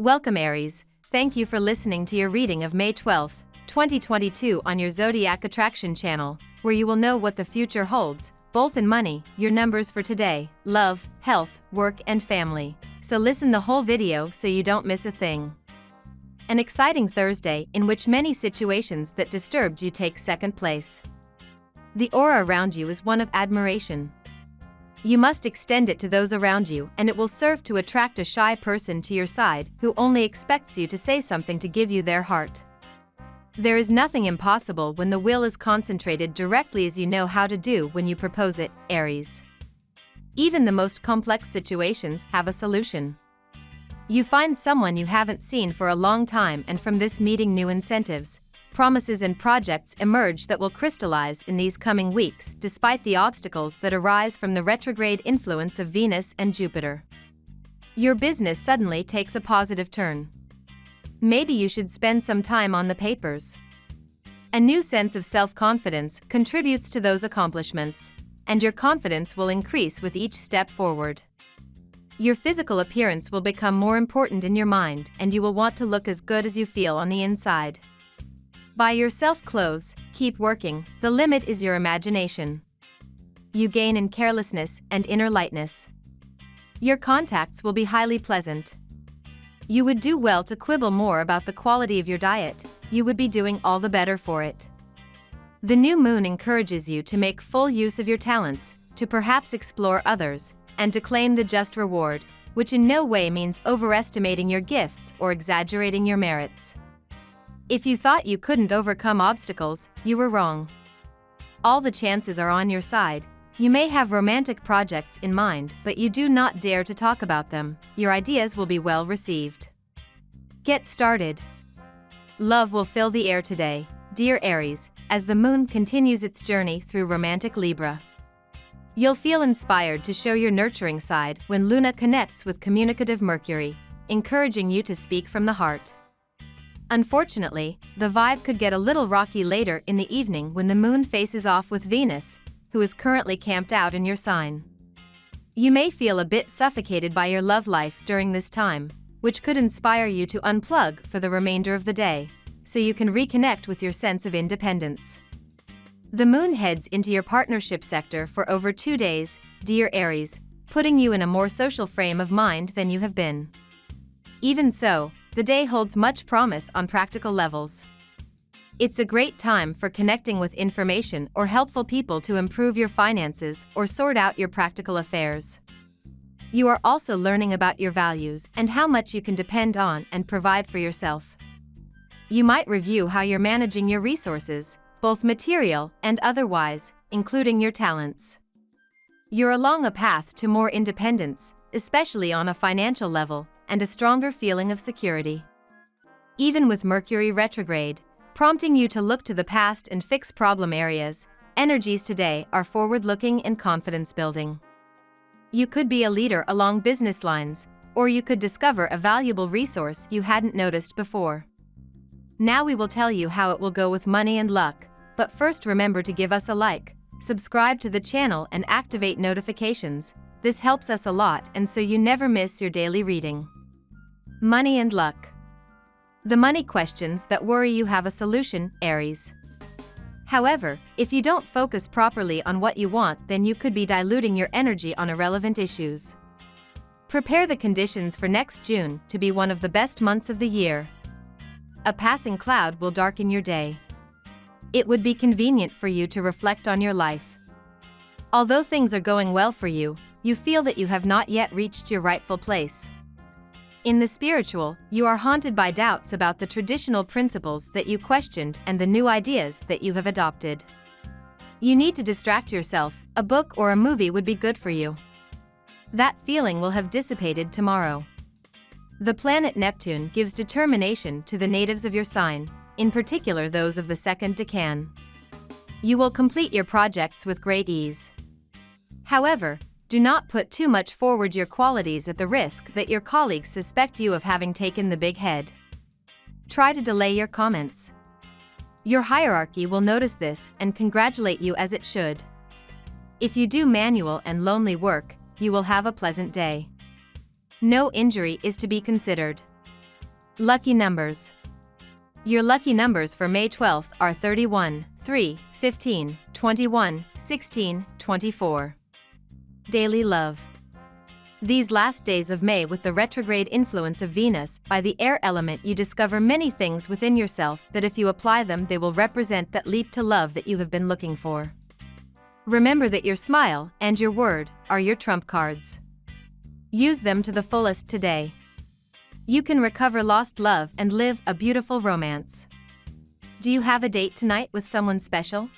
Welcome Aries, thank you for listening to your reading of May 12, 2022 on your Zodiac Attraction channel, where you will know what the future holds, both in money, your numbers for today, love, health, work and family. So listen the whole video so you don't miss a thing. An exciting Thursday in which many situations that disturbed you take second place. The aura around you is one of admiration. You must extend it to those around you, and it will serve to attract a shy person to your side who only expects you to say something to give you their heart. There is nothing impossible when the will is concentrated directly as you know how to do when you propose it, Aries. Even the most complex situations have a solution. You find someone you haven't seen for a long time, and from this meeting new incentives, promises and projects emerge that will crystallize in these coming weeks despite the obstacles that arise from the retrograde influence of Venus and Jupiter. Your business suddenly takes a positive turn. Maybe you should spend some time on the papers. A new sense of self-confidence contributes to those accomplishments, and your confidence will increase with each step forward. Your physical appearance will become more important in your mind, and you will want to look as good as you feel on the inside. Buy yourself clothes, keep working, the limit is your imagination. You gain in carelessness and inner lightness. Your contacts will be highly pleasant. You would do well to quibble more about the quality of your diet, you would be doing all the better for it. The new moon encourages you to make full use of your talents, to perhaps explore others, and to claim the just reward, which in no way means overestimating your gifts or exaggerating your merits. If you thought you couldn't overcome obstacles, you were wrong. All the chances are on your side. You may have romantic projects in mind, but you do not dare to talk about them. Your ideas will be well received. Get started. Love will fill the air today, dear Aries, as the moon continues its journey through romantic Libra. You'll feel inspired to show your nurturing side when Luna connects with communicative Mercury, encouraging you to speak from the heart. Unfortunately, the vibe could get a little rocky later in the evening when the moon faces off with Venus, who is currently camped out in your sign. You may feel a bit suffocated by your love life during this time, which could inspire you to unplug for the remainder of the day, so you can reconnect with your sense of independence. The moon heads into your partnership sector for over 2 days, dear Aries, putting you in a more social frame of mind than you have been. Even so, the day holds much promise on practical levels. It's a great time for connecting with information or helpful people to improve your finances or sort out your practical affairs. You are also learning about your values and how much you can depend on and provide for yourself. You might review how you're managing your resources, both material and otherwise, including your talents. You're along a path to more independence, especially on a financial level, and a stronger feeling of security. Even with Mercury retrograde, prompting you to look to the past and fix problem areas, energies today are forward-looking and confidence-building. You could be a leader along business lines, or you could discover a valuable resource you hadn't noticed before. Now we will tell you how it will go with money and luck, but first remember to give us a like, subscribe to the channel and activate notifications. This helps us a lot, and so you never miss your daily reading. Money and luck. The money questions that worry you have a solution, Aries. However, if you don't focus properly on what you want, then you could be diluting your energy on irrelevant issues. Prepare the conditions for next June to be one of the best months of the year. A passing cloud will darken your day. It would be convenient for you to reflect on your life. Although things are going well for you, you feel that you have not yet reached your rightful place. In the spiritual, you are haunted by doubts about the traditional principles that you questioned and the new ideas that you have adopted. You need to distract yourself, a book or a movie would be good for you. That feeling will have dissipated tomorrow. The planet Neptune gives determination to the natives of your sign, in particular those of the second decan. You will complete your projects with great ease. However, do not put too much forward your qualities at the risk that your colleagues suspect you of having taken the big head. Try to delay your comments. Your hierarchy will notice this and congratulate you as it should. If you do manual and lonely work, you will have a pleasant day. No injury is to be considered. Lucky numbers. Your lucky numbers for May 12th are 31, 3, 15, 21, 16, 24. Daily love. These last days of May, with the retrograde influence of Venus by the air element, you discover many things within yourself that if you apply them, they will represent that leap to love that you have been looking for. Remember that your smile and your word are your trump cards. Use them to the fullest today. You can recover lost love and live a beautiful romance. Do you have a date tonight with someone special?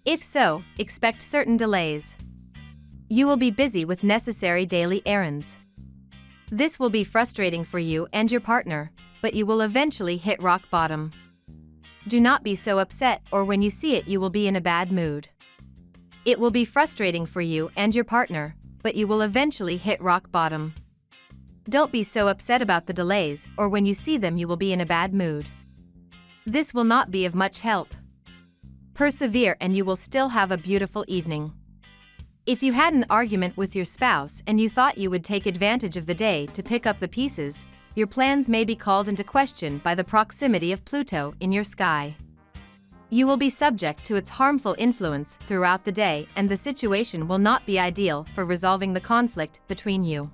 If so, expect certain delays. You will be busy with necessary daily errands. This will be frustrating for you and your partner, but you will eventually hit rock bottom. Do not be so upset, or when you see it you will be in a bad mood. It will be frustrating for you and your partner, but you will eventually hit rock bottom. Don't be so upset about the delays, or when you see them you will be in a bad mood. This will not be of much help. Persevere and you will still have a beautiful evening. If you had an argument with your spouse and you thought you would take advantage of the day to pick up the pieces, your plans may be called into question by the proximity of Pluto in your sky. You will be subject to its harmful influence throughout the day, and the situation will not be ideal for resolving the conflict between you.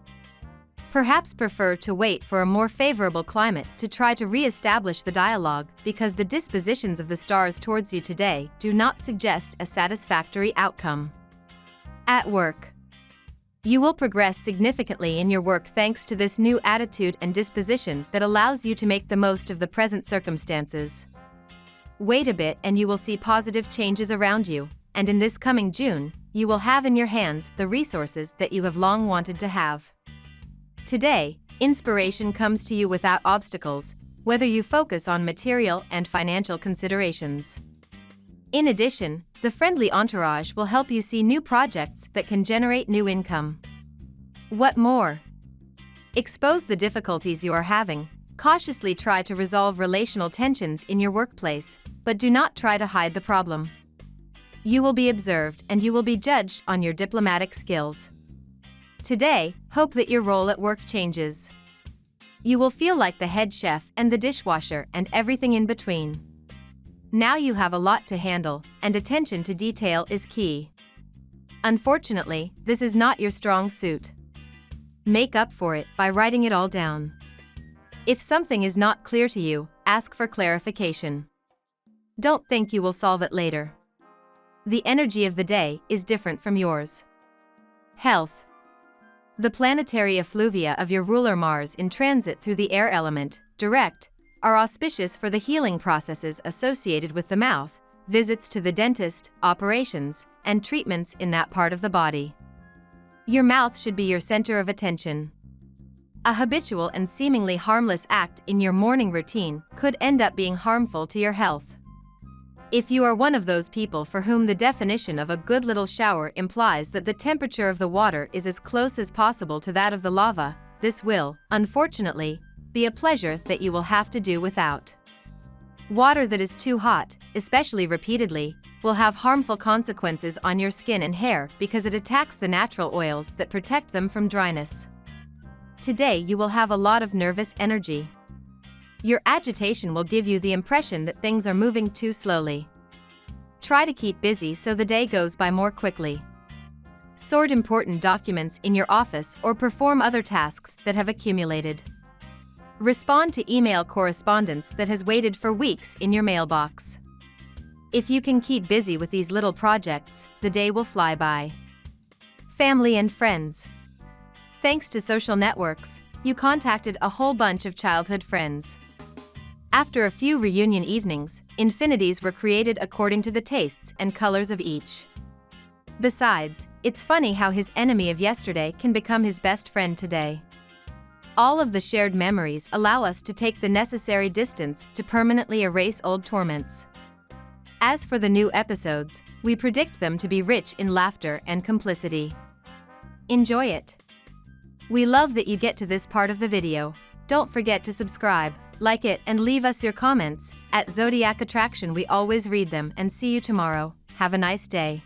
Perhaps prefer to wait for a more favorable climate to try to re-establish the dialogue, because the dispositions of the stars towards you today do not suggest a satisfactory outcome. At work. You will progress significantly in your work thanks to this new attitude and disposition that allows you to make the most of the present circumstances. Wait a bit and you will see positive changes around you, and in this coming June, you will have in your hands the resources that you have long wanted to have. Today, inspiration comes to you without obstacles, whether you focus on material and financial considerations. In addition, the friendly entourage will help you see new projects that can generate new income. What more? Expose the difficulties you are having. Cautiously try to resolve relational tensions in your workplace, but do not try to hide the problem. You will be observed and you will be judged on your diplomatic skills. Today, hope that your role at work changes. You will feel like the head chef and the dishwasher and everything in between. Now you have a lot to handle, and attention to detail is key. Unfortunately, this is not your strong suit. Make up for it by writing it all down. If something is not clear to you, ask for clarification. Don't think you will solve it later. The energy of the day is different from yours. Health. The planetary effluvia of your ruler Mars in transit through the air element, direct, are auspicious for the healing processes associated with the mouth, visits to the dentist, operations, and treatments in that part of the body. Your mouth should be your center of attention. A habitual and seemingly harmless act in your morning routine could end up being harmful to your health. If you are one of those people for whom the definition of a good little shower implies that the temperature of the water is as close as possible to that of the lava, this will, unfortunately, be a pleasure that you will have to do without. Water that is too hot, especially repeatedly, will have harmful consequences on your skin and hair because it attacks the natural oils that protect them from dryness. Today you will have a lot of nervous energy. Your agitation will give you the impression that things are moving too slowly. Try to keep busy so the day goes by more quickly. Sort important documents in your office or perform other tasks that have accumulated. Respond to email correspondence that has waited for weeks in your mailbox. If you can keep busy with these little projects, the day will fly by. Family and friends. Thanks to social networks, you contacted a whole bunch of childhood friends. After a few reunion evenings, infinities were created according to the tastes and colors of each. Besides, it's funny how his enemy of yesterday can become his best friend today. All of the shared memories allow us to take the necessary distance to permanently erase old torments. As for the new episodes, we predict them to be rich in laughter and complicity. Enjoy it. We love that you get to this part of the video. Don't forget to subscribe, like it, and leave us your comments. At Zodiac Attraction we always read them, and see you tomorrow. Have a nice day.